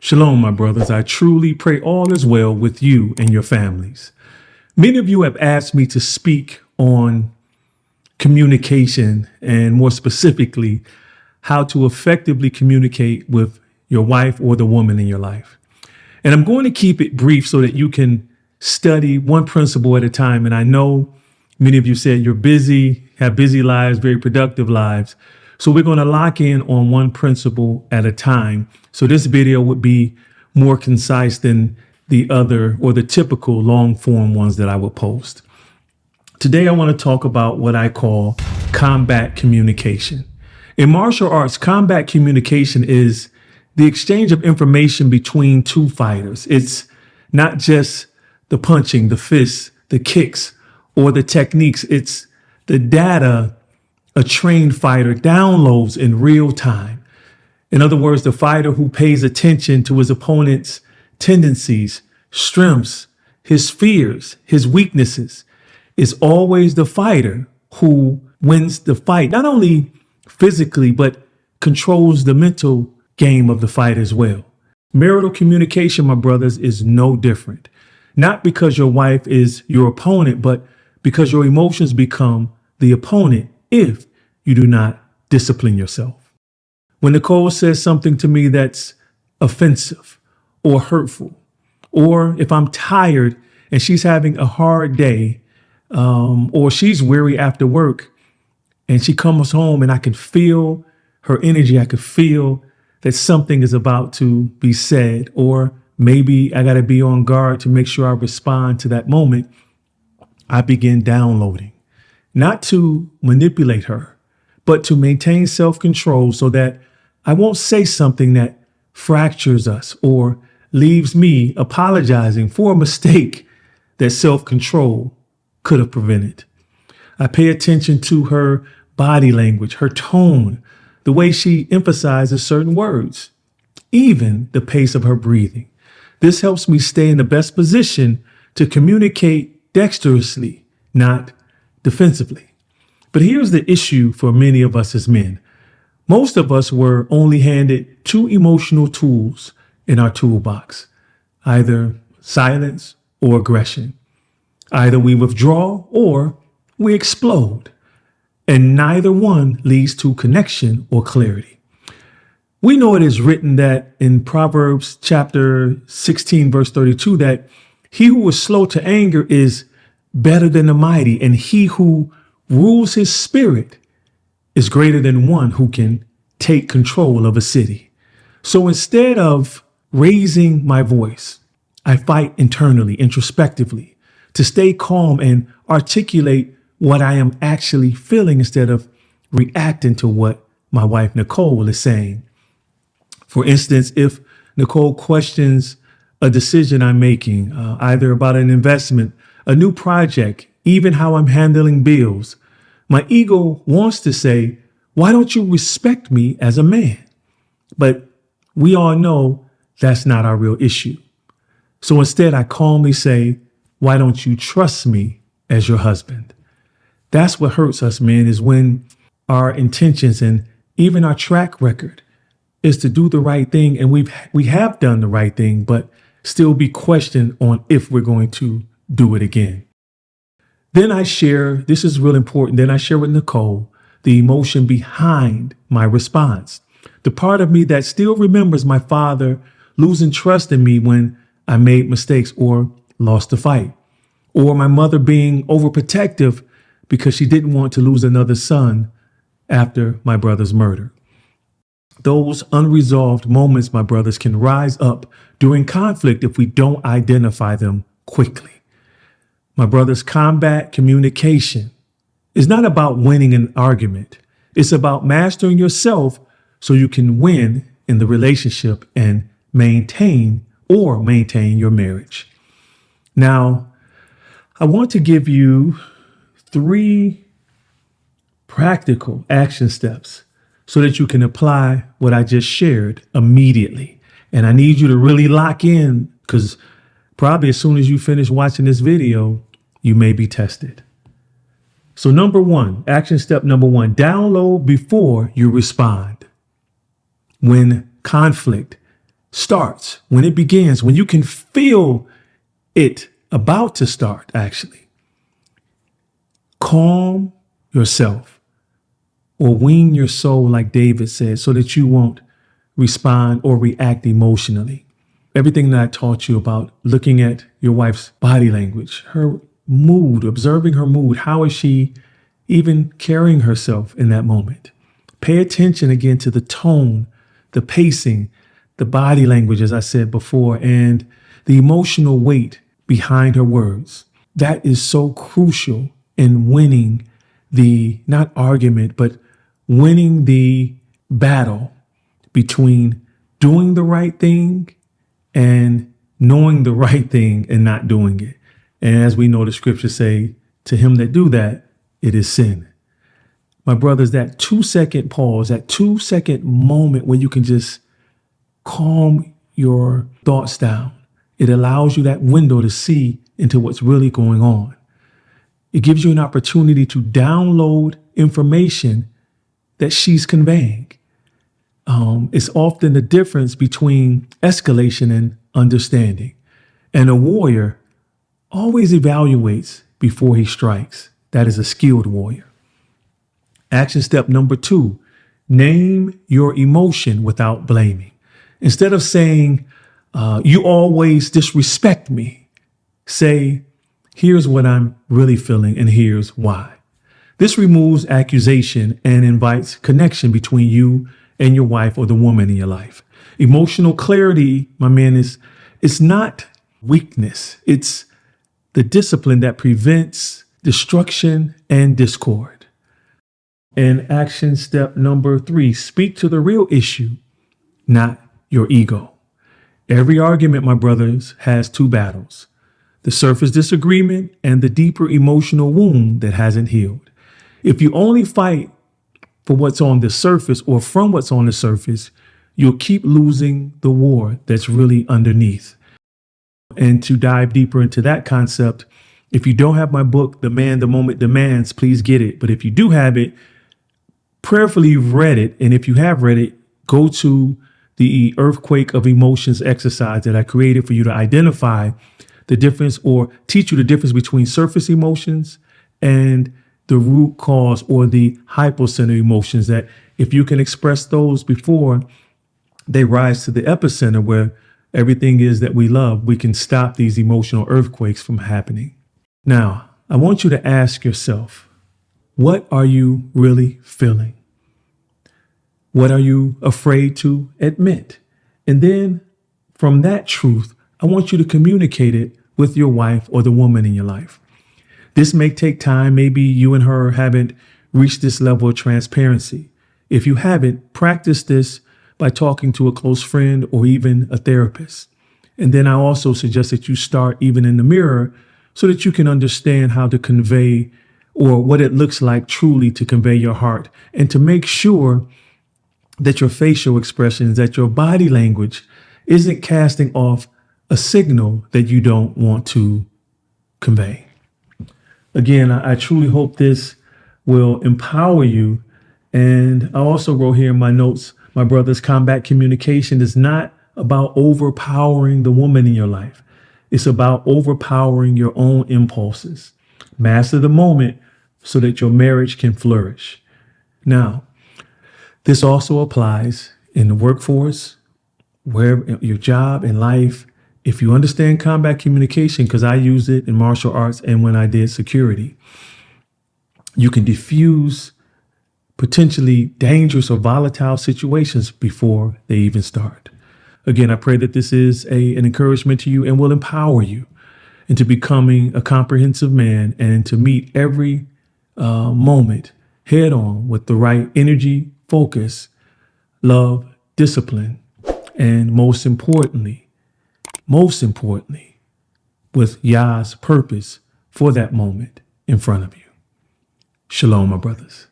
Shalom, my brothers. I truly pray all is well with you and your families. Many of you have asked me to speak on communication and more specifically, how to effectively communicate with your wife or the woman in your life. And I'm going to keep it brief so that you can study one principle at a time. And I know many of you said you're busy, have busy lives, very productive lives. So we're going to lock in on one principle at a time. So this video would be more concise than the other or the typical long form ones that I would post. Today, I want to talk about what I call combat communication. In martial arts, combat communication is the exchange of information between two fighters. It's not just the punching, the fists, the kicks, or the techniques. It's the data a trained fighter downloads in real time. In other words, the fighter who pays attention to his opponent's tendencies, strengths, his fears, his weaknesses, is always the fighter who wins the fight, not only physically, but controls the mental game of the fight as well. Marital communication, my brothers, is no different. Not because your wife is your opponent, but because your emotions become the opponent if you do not discipline yourself. When Nicole says something to me that's offensive or hurtful, or if I'm tired and she's having a hard day, or she's weary after work and she comes home and I can feel her energy, I could feel that something is about to be said, or maybe I got to be on guard to make sure I respond to that moment, I begin downloading. Not to manipulate her, but to maintain self-control so that I won't say something that fractures us or leaves me apologizing for a mistake that self-control could have prevented. I pay attention to her body language, her tone, the way she emphasizes certain words, even the pace of her breathing. This helps me stay in the best position to communicate dexterously, not defensively. But here's the issue for many of us as men. Most of us were only handed two emotional tools in our toolbox, either silence or aggression. Either we withdraw or we explode, and neither one leads to connection or clarity. We know it is written that in Proverbs chapter 16, verse 32, that he who is slow to anger is better than the mighty, and he who rules his spirit is greater than one who can take control of a city. So instead of raising my voice, I fight internally, introspectively, to stay calm and articulate what I am actually feeling instead of reacting to what my wife, Nicole, is saying. For instance, if Nicole questions a decision I'm making, either about an investment, a new project, even how I'm handling bills, my ego wants to say, why don't you respect me as a man? But we all know that's not our real issue. So instead, I calmly say, why don't you trust me as your husband? That's what hurts us, men, is when our intentions and even our track record is to do the right thing. And we have done the right thing, but still be questioned on if we're going to do it again. Then I share, this is real important, then I share with Nicole the emotion behind my response. The part of me that still remembers my father losing trust in me when I made mistakes or lost the fight, or my mother being overprotective because she didn't want to lose another son after my brother's murder. Those unresolved moments, my brothers, can rise up during conflict if we don't identify them quickly. My brothers, combat communication is not about winning an argument. It's about mastering yourself so you can win in the relationship and maintain your marriage. Now, I want to give you 3 practical action steps so that you can apply what I just shared immediately. And I need you to really lock in, because probably as soon as you finish watching this video, you may be tested. So action step number 1, download before you respond. When conflict starts, when it begins, when you can feel it about to start, actually, calm yourself or wean your soul, like David said, so that you won't respond or react emotionally. Everything that I taught you about looking at your wife's body language, her mood, observing her mood, how is she even carrying herself in that moment? Pay attention again to the tone, the pacing, the body language, as I said before, and the emotional weight behind her words. That is so crucial in winning the, not argument, but winning the battle between doing the right thing and knowing the right thing and not doing it. And as we know, the scriptures say, to him that do that, it is sin. My brothers, that 2-second pause, that 2-second moment where you can just calm your thoughts down. It allows you that window to see into what's really going on. It gives you an opportunity to download information that she's conveying. It's often the difference between escalation and understanding. And a warrior always evaluates before he strikes. That is a skilled warrior. Action step number 2, name your emotion without blaming. Instead of saying, you always disrespect me, say, here's what I'm really feeling and here's why. This removes accusation and invites connection between you and your wife or the woman in your life. Emotional clarity, my man, it's not weakness. It's the discipline that prevents destruction and discord. And action step number 3, speak to the real issue, not your ego. Every argument, my brothers, has 2 battles: the surface disagreement and the deeper emotional wound that hasn't healed. If you only fight for what's on the surface or from what's on the surface, you'll keep losing the war that's really underneath. And to dive deeper into that concept, if you don't have my book, The Man the Moment Demands, please get it. But if you do have it, prayerfully you've read it. And if you have read it, go to the earthquake of emotions exercise that I created for you to identify the difference or teach you the difference between surface emotions and the root cause or the hypocenter emotions, that if you can express those before they rise to the epicenter where everything is that we love, we can stop these emotional earthquakes from happening. Now, I want you to ask yourself, what are you really feeling? What are you afraid to admit? And then from that truth, I want you to communicate it with your wife or the woman in your life. This may take time. Maybe you and her haven't reached this level of transparency. If you haven't, practice this by talking to a close friend or even a therapist. And then I also suggest that you start even in the mirror so that you can understand how to convey or what it looks like truly to convey your heart, and to make sure that your facial expressions, that your body language isn't casting off a signal that you don't want to convey. Again, I truly hope this will empower you. And I also wrote here in my notes, my brothers, combat communication is not about overpowering the woman in your life. It's about overpowering your own impulses. Master the moment so that your marriage can flourish. Now, this also applies in the workforce, where your job and life. If you understand combat communication, because I use it in martial arts and when I did security, you can diffuse potentially dangerous or volatile situations before they even start. Again, I pray that this is an encouragement to you and will empower you into becoming a comprehensive man and to meet every moment head on with the right energy, focus, love, discipline, and most importantly, with Yah's purpose for that moment in front of you. Shalom, my brothers.